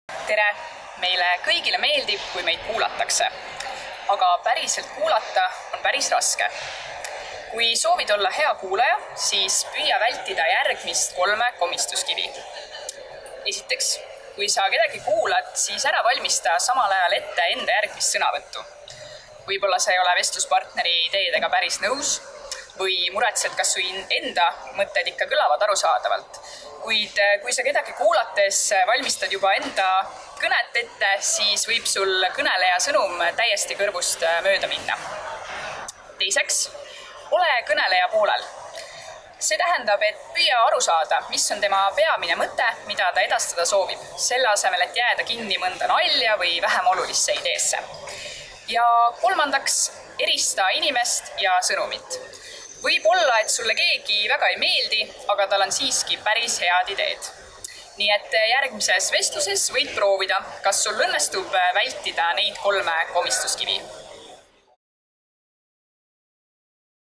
Tere! Meile kõigile meeldib, kui meid kuulatakse. Aga päriselt kuulata on päris raske. Kui soovid olla hea kuulaja, siis püüa vältida järgmist 3 komistuskivi. Esiteks, kui sa kedagi kuulad, siis ära valmista samal ajal ette enda järgmist sõnavõttu. Võib-olla sa ei ole vestluspartneri ideedega päris nõus või muretsed, kas su enda mõtted ikka kõlavad arusaadavalt. Kuid kui sa kedagi kuulates valmistad juba enda kõnet ette, siis võib sul kõneleja sõnum täiesti kõrvust mööda minna. Teiseks, ole kõneleja poolel. See tähendab, et püüa aru saada, mis on tema peamine mõte, mida ta edastada soovib, selle asemel, et jääda kinni mõnda nalja või vähem olulisse ideesse. Ja kolmandaks, erista inimest ja sõnumit. Võib olla, et sulle keegi väga ei meeldi, aga tal on siiski päris head ideed. Nii et järgmises vestluses võid proovida, kas sul õnnestub vältida neid 3 komistuskivi.